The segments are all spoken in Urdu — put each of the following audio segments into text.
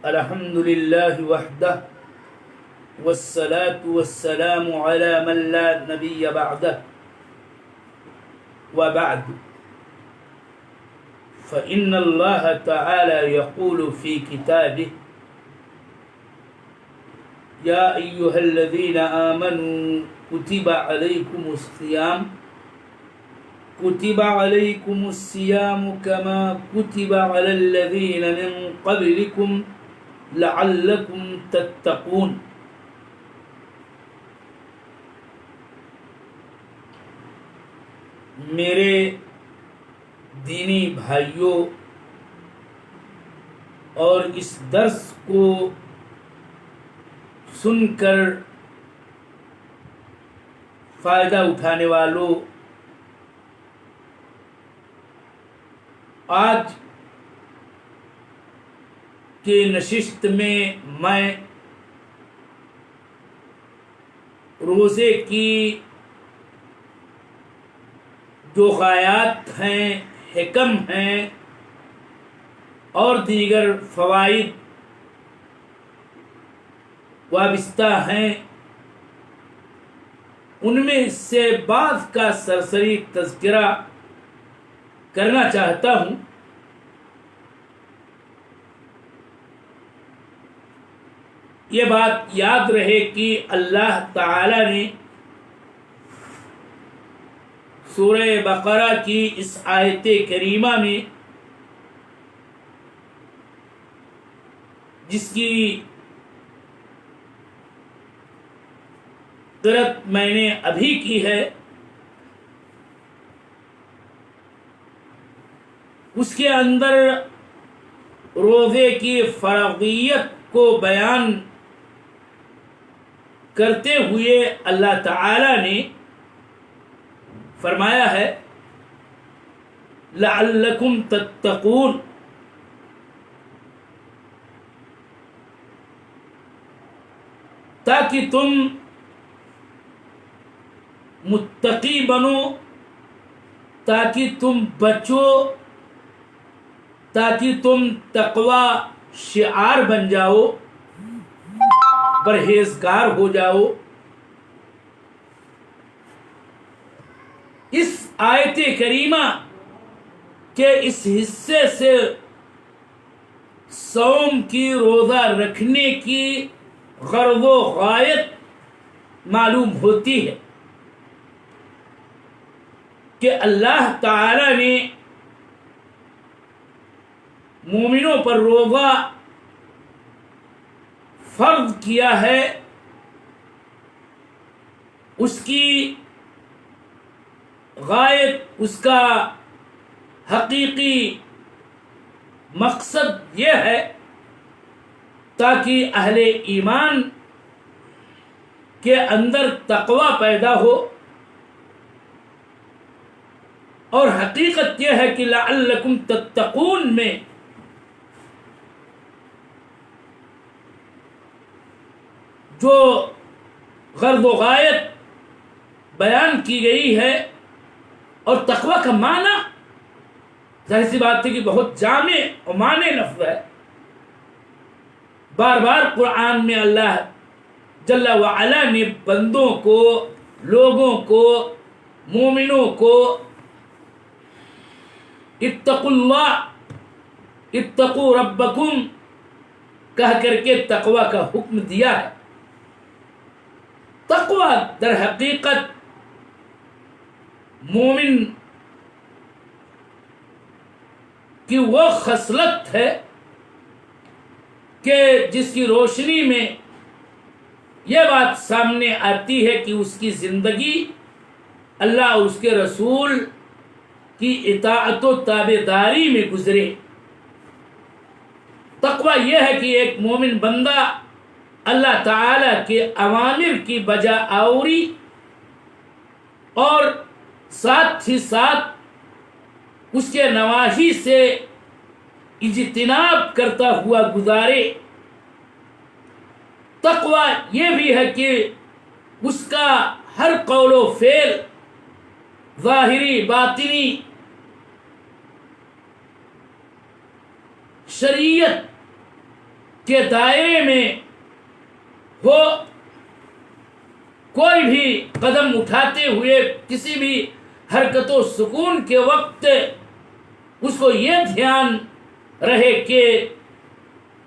الحمد للہ وحدہ والصلاة والسلام على من لا نبی بعدہ وبعد فإن اللہ تعالی يقول في كتابه یا ایہا الذین آمنوا کتب علیکم الصیام كما كتب على الذین من قبلكم لعلکم تتقون۔ میرے دینی بھائیوں، اور اس درس کو سن کر فائدہ اٹھانے والوں، آج کی نشست میں میں روزے کی جو غایات ہیں، حکم ہیں اور دیگر فوائد وابستہ ہیں، ان میں سے بعض کا سرسری تذکرہ کرنا چاہتا ہوں۔ یہ بات یاد رہے کہ اللہ تعالی نے سورہ بقرہ کی اس آیت کریمہ میں، جس کی قرأت میں نے ابھی کی ہے، اس کے اندر روزے کی فرضیت کو بیان کرتے ہوئے اللہ تعالی نے فرمایا ہے لعلکم تتقون، تاکہ تم متقی بنو، تاکہ تم بچو، تاکہ تم تقوی شعار بن جاؤ، پرہیزگار ہو جاؤ۔ اس آیت کریمہ کے اس حصے سے صوم کی، روزہ رکھنے کی غرض و غایت معلوم ہوتی ہے کہ اللہ تعالی نے مومنوں پر روزہ فرض کیا ہے۔ اس کی غایت، اس کا حقیقی مقصد یہ ہے تاکہ اہل ایمان کے اندر تقوی پیدا ہو، اور حقیقت یہ ہے کہ لعلکم تتقون میں جو غرض و غایت بیان کی گئی ہے، اور تقوی کا معنی ظاہر سی بات ہے کہ بہت جامع و معنی لفظ ہے۔ بار بار قرآن میں اللہ جل وعلا نے بندوں کو، لوگوں کو، مومنوں کو اتقوا اللہ، اتقوا ربکم کہہ کر کے تقوی کا حکم دیا ہے۔ تقوی در حقیقت مومن کی وہ خصلت ہے کہ جس کی روشنی میں یہ بات سامنے آتی ہے کہ اس کی زندگی اللہ اور اس کے رسول کی اطاعت و تابعداری میں گزرے۔ تقوی یہ ہے کہ ایک مومن بندہ اللہ تعالی کے اوامر کی بجا آوری اور ساتھ ہی ساتھ اس کے نواہی سے اجتناب کرتا ہوا گزارے۔ تقوی یہ بھی ہے کہ اس کا ہر قول و فعل، ظاہری باطنی، شریعت کے دائرے میں ہو، کوئی بھی قدم اٹھاتے ہوئے کسی بھی حرکت و سکون کے وقت اس کو یہ دھیان رہے کہ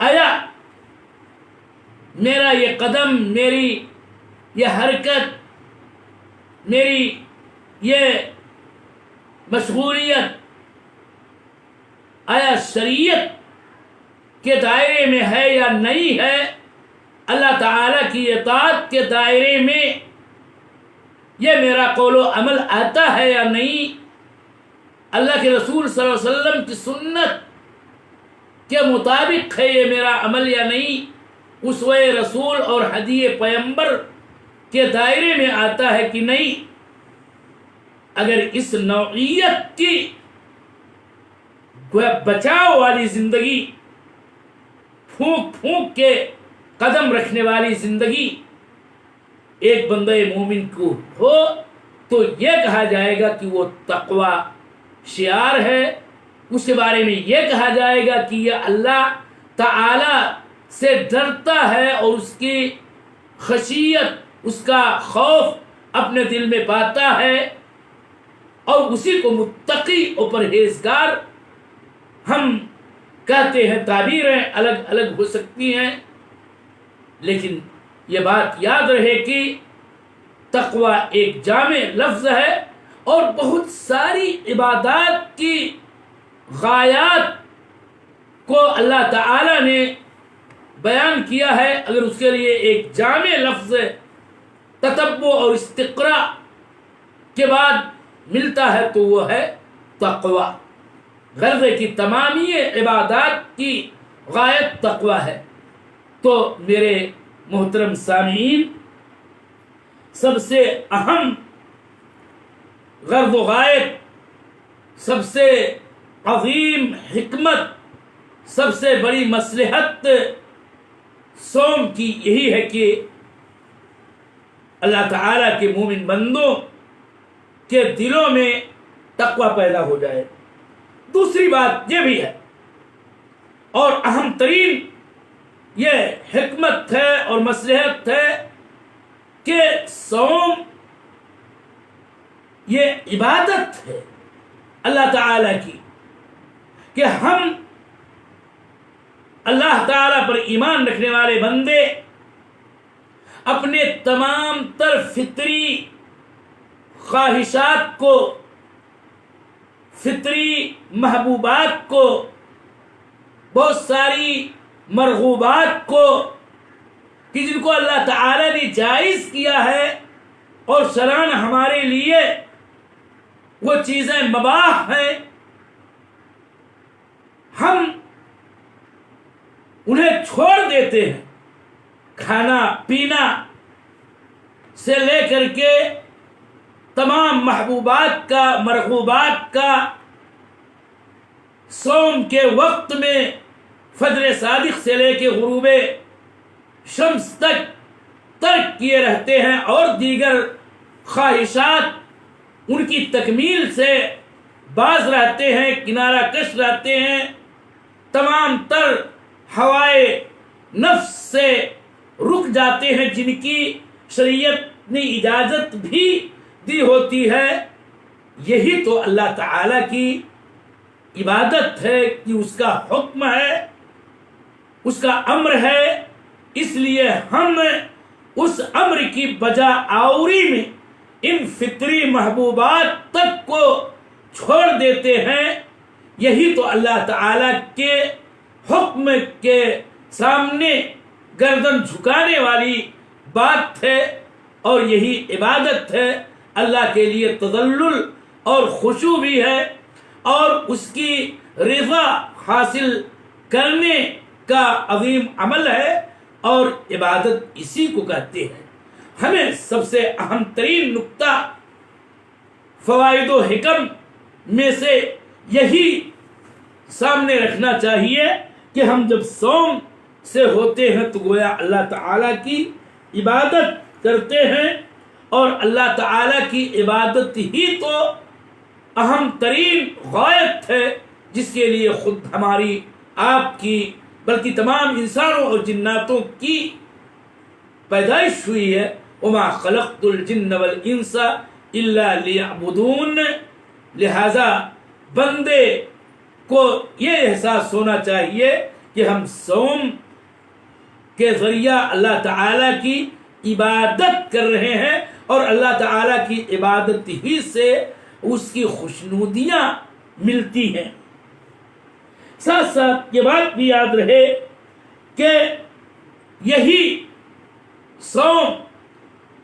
آیا میرا یہ قدم، میری یہ حرکت، میری یہ مشغولیت آیا شریعت کے دائرے میں ہے یا نہیں ہے، اللہ تعالیٰ کی اطاعت کے دائرے میں یہ میرا قول و عمل آتا ہے یا نہیں، اللہ کے رسول صلی اللہ علیہ وسلم کی سنت کے مطابق ہے یہ میرا عمل یا نہیں، اسوہ رسول اور ہدی پیغمبر کے دائرے میں آتا ہے کہ نہیں۔ اگر اس نوعیت کی بچاؤ والی زندگی، پھونک پھونک کے قدم رکھنے والی زندگی ایک بندہ مومن کو ہو تو یہ کہا جائے گا کہ وہ تقوی شعار ہے، اس کے بارے میں یہ کہا جائے گا کہ یہ اللہ تعالی سے ڈرتا ہے اور اس کی خشیت، اس کا خوف اپنے دل میں پاتا ہے، اور اسی کو متقی اور پرہیزگار ہم کہتے ہیں۔ تعبیریں الگ الگ ہو سکتی ہیں، لیکن یہ بات یاد رہے کہ تقوی ایک جامع لفظ ہے اور بہت ساری عبادات کی غایات کو اللہ تعالی نے بیان کیا ہے۔ اگر اس کے لیے ایک جامع لفظ تتبع اور استقراء کے بعد ملتا ہے تو وہ ہے تقوی۔ غرض کی تمامی عبادات کی غایت تقوی ہے۔ تو میرے محترم سامعین، سب سے اہم غرض و غایت، سب سے عظیم حکمت، سب سے بڑی مصلحت صوم کی یہی ہے کہ اللہ تعالیٰ کے مومن بندوں کے دلوں میں تقوی پیدا ہو جائے۔ دوسری بات یہ بھی ہے اور اہم ترین یہ حکمت ہے اور مصلحت ہے کہ صوم یہ عبادت ہے اللہ تعالی کی، کہ ہم اللہ تعالی پر ایمان رکھنے والے بندے اپنے تمام تر فطری خواہشات کو، فطری محبوبات کو، بہت ساری مرغوبات کو کہ جن کو اللہ تعالی نے جائز کیا ہے اور شرعاً ہمارے لیے وہ چیزیں مباح ہیں، ہم انہیں چھوڑ دیتے ہیں۔ کھانا پینا سے لے کر کے تمام محبوبات کا، مرغوبات کا صوم کے وقت میں فجر صادق سے لے کے غروب شمس تک ترک کیے رہتے ہیں، اور دیگر خواہشات ان کی تکمیل سے باز رہتے ہیں، کنارہ کش رہتے ہیں، تمام تر ہوائے نفس سے رک جاتے ہیں جن کی شریعت نے اجازت بھی دی ہوتی ہے۔ یہی تو اللہ تعالی کی عبادت ہے کہ اس کا حکم ہے، اس کا امر ہے، اس لیے ہم اس امر کی بجا آوری میں ان فطری محبوبات تک کو چھوڑ دیتے ہیں۔ یہی تو اللہ تعالی کے حکم کے سامنے گردن جھکانے والی بات ہے، اور یہی عبادت ہے۔ اللہ کے لیے تذلل اور خشوع بھی ہے، اور اس کی رضا حاصل کرنے کا عظیم عمل ہے، اور عبادت اسی کو کہتے ہیں۔ ہمیں سب سے اہم ترین نقطہ فوائد و حکم میں سے یہی سامنے رکھنا چاہیے کہ ہم جب صوم سے ہوتے ہیں تو گویا اللہ تعالیٰ کی عبادت کرتے ہیں، اور اللہ تعالیٰ کی عبادت ہی تو اہم ترین غایت ہے، جس کے لیے خود ہماری آپ کی بلکہ تمام انسانوں اور جناتوں کی پیدائش ہوئی ہے. وما خلقت الجن والانس الا لیعبدون. لہذا بندے کو یہ احساس ہونا چاہیے کہ ہم صوم کے ذریعہ اللہ تعالیٰ کی عبادت کر رہے ہیں اور اللہ تعالیٰ کی عبادت ہی سے اس کی خوشنودیاں ملتی ہیں. ساتھ ساتھ یہ بات بھی یاد رہے کہ یہی صوم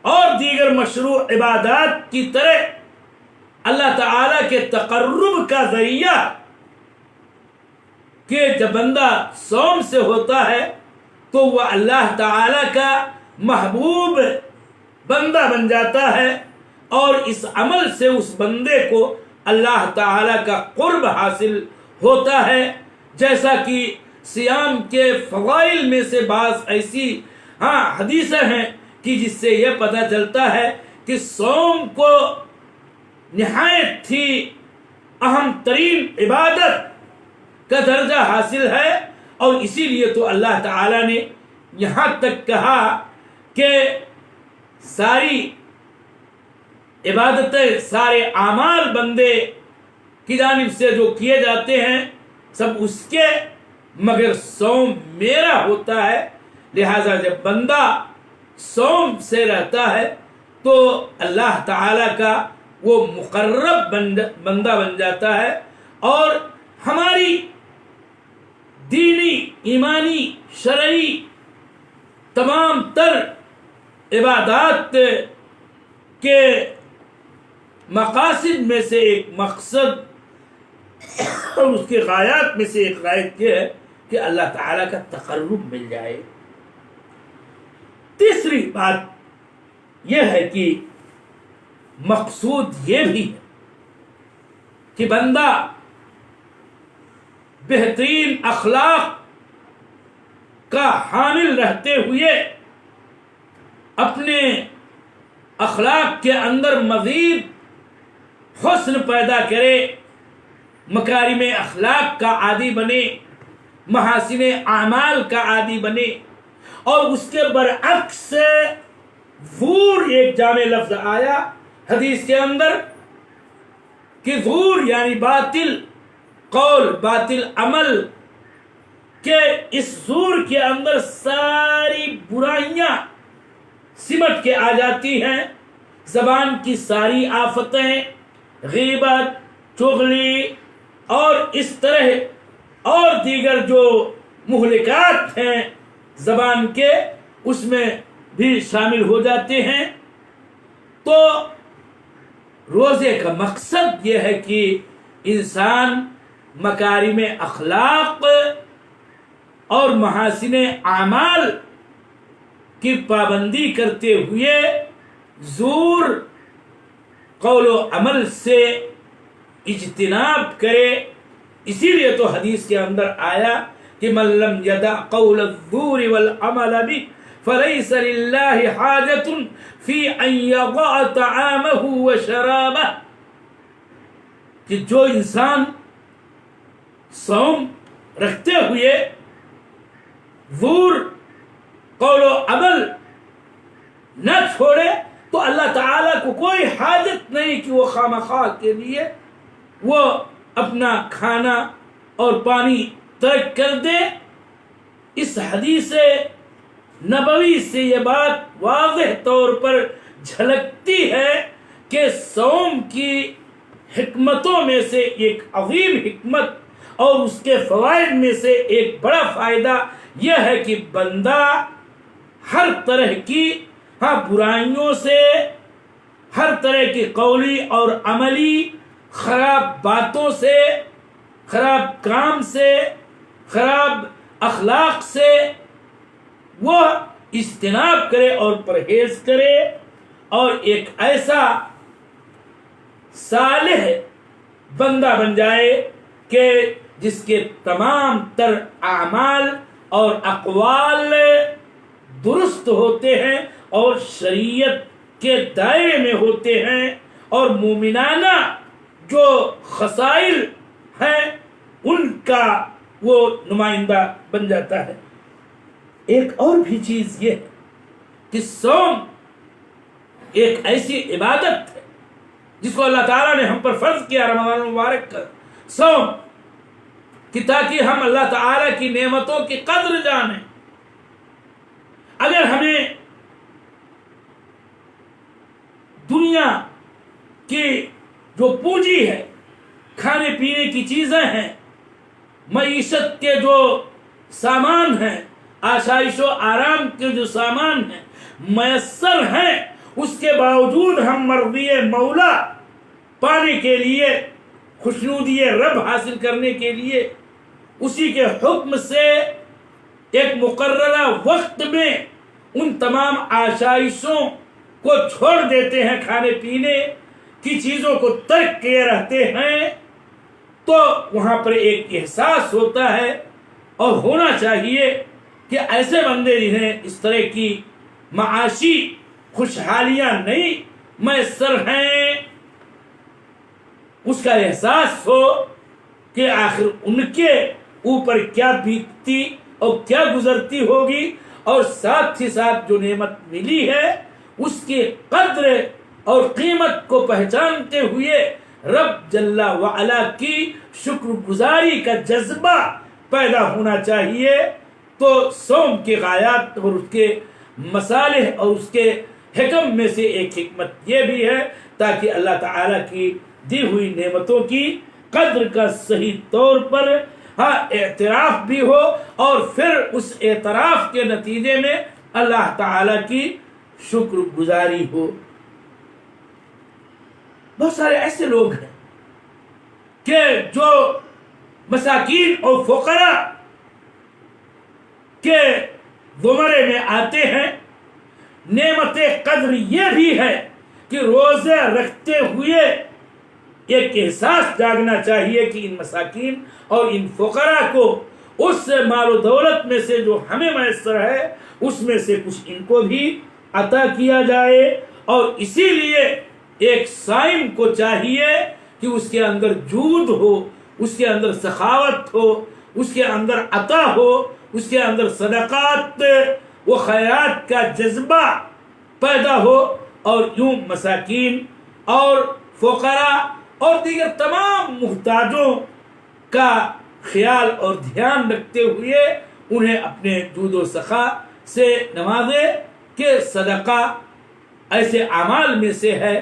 اور دیگر مشروع عبادات کی طرح اللہ تعالیٰ کے تقرب کا ذریعہ کہ جب بندہ صوم سے ہوتا ہے تو وہ اللہ تعالیٰ کا محبوب بندہ بن جاتا ہے اور اس عمل سے اس بندے کو اللہ تعالیٰ کا قرب حاصل ہوتا ہے. جیسا کہ صیام کے فضائل میں سے بعض ایسی حدیثیں ہیں کہ جس سے یہ پتہ چلتا ہے کہ صوم کو نہایت ہی اہم ترین عبادت کا درجہ حاصل ہے. اور اسی لیے تو اللہ تعالیٰ نے یہاں تک کہا کہ ساری عبادتیں، سارے اعمال بندے کی جانب سے جو کیے جاتے ہیں سب اس کے، مگر صوم میرا ہوتا ہے. لہذا جب بندہ صوم سے رہتا ہے تو اللہ تعالیٰ کا وہ مقرب بندہ بن جاتا ہے اور ہماری دینی، ایمانی، شرعی تمام تر عبادات کے مقاصد میں سے ایک مقصد اور اس کے غایات میں سے ایک غایت یہ ہے کہ اللہ تعالیٰ کا تقرب مل جائے. تیسری بات یہ ہے کہ مقصود یہ بھی ہے کہ بندہ بہترین اخلاق کا حامل رہتے ہوئے اپنے اخلاق کے اندر مزید حسن پیدا کرے، مکارم اخلاق کا عادی بنے، محاسن اعمال کا عادی بنے. اور اس کے برعکس زور ایک جامع لفظ آیا حدیث کے اندر کہ زور یعنی باطل قول، باطل عمل، کہ اس زور کے اندر ساری برائیاں سمٹ کے آ جاتی ہیں. زبان کی ساری آفتیں، غیبت، چغلی اور اس طرح اور دیگر جو مہلکات ہیں زبان کے، اس میں بھی شامل ہو جاتے ہیں. تو روزے کا مقصد یہ ہے کہ انسان مکارم اخلاق اور محاسن اعمال کی پابندی کرتے ہوئے زور قول و عمل سے اجتناب کرے. اسی لیے تو حدیث کے اندر آیا کہ من لم یدع قول الزور والعمل به فليس لله حاجة في ان يضع طعامه وشرابه. کہ جو انسان صوم رکھتے ہوئے زور قول و عمل نہ چھوڑے تو اللہ تعالیٰ کو کوئی حاجت نہیں کہ وہ خامخواہ کے لیے وہ اپنا کھانا اور پانی ترک کر دے. اس حدیث نبوی سے یہ بات واضح طور پر جھلکتی ہے کہ صوم کی حکمتوں میں سے ایک عظیم حکمت اور اس کے فوائد میں سے ایک بڑا فائدہ یہ ہے کہ بندہ ہر طرح کی برائیوں سے، ہر طرح کی قولی اور عملی خراب باتوں سے، خراب کام سے، خراب اخلاق سے وہ اجتناب کرے اور پرہیز کرے اور ایک ایسا صالح بندہ بن جائے کہ جس کے تمام تر اعمال اور اقوال درست ہوتے ہیں اور شریعت کے دائرے میں ہوتے ہیں اور مومنانہ جو خصائل ہیں ان کا وہ نمائندہ بن جاتا ہے۔ ایک اور بھی چیز یہ ہے کہ صوم ایک ایسی عبادت ہے جس کو اللہ تعالیٰ نے ہم پر فرض کیا رمضان المبارک کا صوم، کہ تاکہ ہم اللہ تعالیٰ کی نعمتوں کی قدر جانیں۔ اگر ہمیں دنیا کی جو پونجی ہے، کھانے پینے کی چیزیں ہیں، معیشت کے جو سامان ہیں، آسائش و آرام کے جو سامان ہیں میسر ہیں، اس کے باوجود ہم مرضی مولا پانے کے لیے، خوشنودی رب حاصل کرنے کے لیے اسی کے حکم سے ایک مقررہ وقت میں ان تمام آسائشوں کو چھوڑ دیتے ہیں، کھانے پینے کی چیزوں کو ترک کیے رہتے ہیں، تو وہاں پر ایک احساس ہوتا ہے اور ہونا چاہیے کہ ایسے بندے جنہیں اس طرح کی معاشی خوشحالیاں نہیں میسر ہیں، اس کا احساس ہو کہ آخر ان کے اوپر کیا بیتتی اور کیا گزرتی ہوگی، اور ساتھ ہی ساتھ جو نعمت ملی ہے اس کی قدر اور قیمت کو پہچانتے ہوئے رب جل وعلا کی شکر گزاری کا جذبہ پیدا ہونا چاہیے۔ تو صوم کے غایات اور اس کے مصالح اور اس کے حکم میں سے ایک حکمت یہ بھی ہے تاکہ اللہ تعالیٰ کی دی ہوئی نعمتوں کی قدر کا صحیح طور پر اعتراف بھی ہو، اور پھر اس اعتراف کے نتیجے میں اللہ تعالیٰ کی شکر گزاری ہو۔ بہت سارے ایسے لوگ ہیں کہ جو مساکین اور فقراء کے زمرے میں آتے ہیں۔ نعمت قدر یہ بھی ہے کہ روزے رکھتے ہوئے ایک احساس جاگنا چاہیے کہ ان مساکین اور ان فقراء کو اس مال و دولت میں سے جو ہمیں میسر ہے اس میں سے کچھ ان کو بھی عطا کیا جائے، اور اسی لیے ایک صائم کو چاہیے کہ اس کے اندر جود ہو، اس کے اندر سخاوت ہو، اس کے اندر عطا ہو، اس کے اندر صدقات و خیرات کا جذبہ پیدا ہو، اور یوں مساکین اور فقراء اور دیگر تمام محتاجوں کا خیال اور دھیان رکھتے ہوئے انہیں اپنے جود و سخا سے نوازے، کہ صدقہ ایسے اعمال میں سے ہے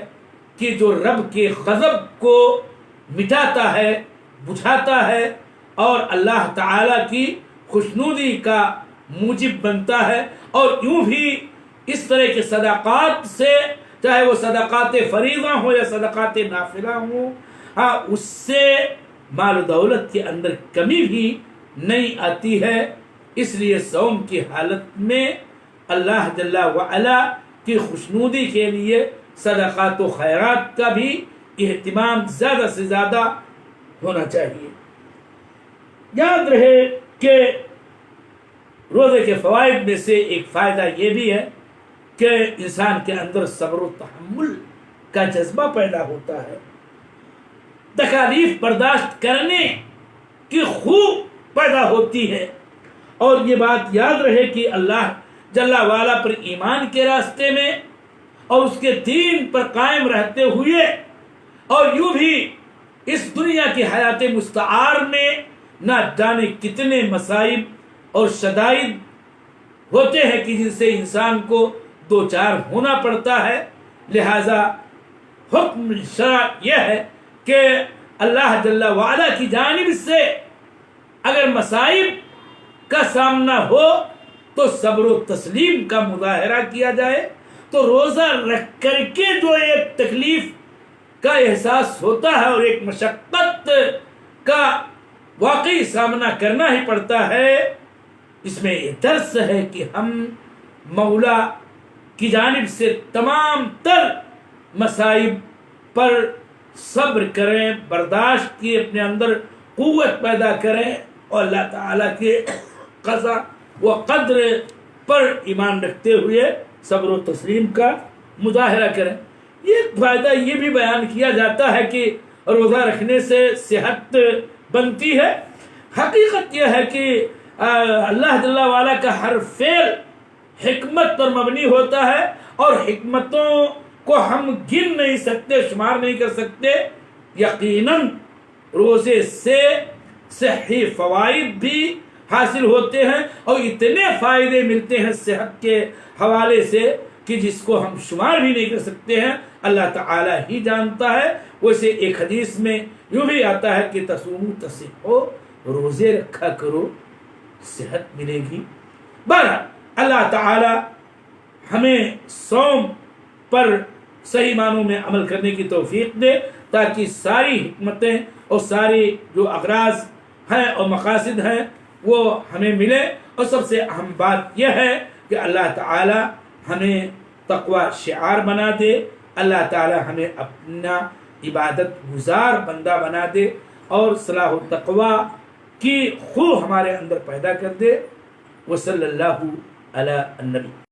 کہ جو رب کے غضب کو مٹاتا ہے، بجھاتا ہے، اور اللہ تعالیٰ کی خوشنودی کا موجب بنتا ہے۔ اور یوں بھی اس طرح کے صدقات سے، چاہے وہ صدقات فریضہ ہوں یا صدقات نافلہ ہوں، اس سے مال و دولت کے اندر کمی بھی نہیں آتی ہے۔ اس لیے صوم کی حالت میں اللہ جل وعلا کی خوشنودی کے لیے صدقات و خیرات کا بھی اہتمام زیادہ سے زیادہ ہونا چاہیے۔ یاد رہے کہ روزے کے فوائد میں سے ایک فائدہ یہ بھی ہے کہ انسان کے اندر صبر و تحمل کا جذبہ پیدا ہوتا ہے، تکالیف برداشت کرنے کی خوب پیدا ہوتی ہے۔ اور یہ بات یاد رہے کہ اللہ جل وعلا پر ایمان کے راستے میں اور اس کے دین پر قائم رہتے ہوئے، اور یوں بھی اس دنیا کی حیات مستعار میں نہ جانے کتنے مصائب اور شدائد ہوتے ہیں کہ جن سے انسان کو دو چار ہونا پڑتا ہے۔ لہذا حکم شرع یہ ہے کہ اللہ جل وعلا کی جانب سے اگر مصائب کا سامنا ہو تو صبر و تسلیم کا مظاہرہ کیا جائے۔ تو روزہ رکھ کر کے جو ایک تکلیف کا احساس ہوتا ہے اور ایک مشقت کا واقعی سامنا کرنا ہی پڑتا ہے، اس میں یہ درس ہے کہ ہم مولا کی جانب سے تمام تر مصائب پر صبر کریں، برداشت کی اپنے اندر قوت پیدا کریں، اور اللہ تعالیٰ کے قضا و قدر پر ایمان رکھتے ہوئے صبر و تسلیم کا مظاہرہ کریں۔ یہ فائدہ یہ بھی بیان کیا جاتا ہے کہ روزہ رکھنے سے صحت بنتی ہے۔ حقیقت یہ ہے کہ اللہ جل وعلا کا ہر فعل حکمت پر مبنی ہوتا ہے، اور حکمتوں کو ہم گن نہیں سکتے، شمار نہیں کر سکتے۔ یقیناً روزے سے صحیح فوائد بھی حاصل ہوتے ہیں، اور اتنے فائدے ملتے ہیں صحت کے حوالے سے کہ جس کو ہم شمار بھی نہیں کر سکتے ہیں، اللہ تعالی ہی جانتا ہے۔ ویسے ایک حدیث میں یوں بھی آتا ہے کہ تصوموا تصحوا، روزے رکھا کرو صحت ملے گی۔ بہرحال اللہ تعالی ہمیں صوم پر صحیح معنوں میں عمل کرنے کی توفیق دے، تاکہ ساری حکمتیں اور ساری جو اغراض ہیں اور مقاصد ہیں وہ ہمیں ملے۔ اور سب سے اہم بات یہ ہے کہ اللہ تعالی ہمیں تقوی شعار بنا دے، اللہ تعالی ہمیں اپنا عبادت گزار بندہ بنا دے، اور صلاح و تقوی کی خو ہمارے اندر پیدا کر دے۔ وصلی اللہ علی النبی۔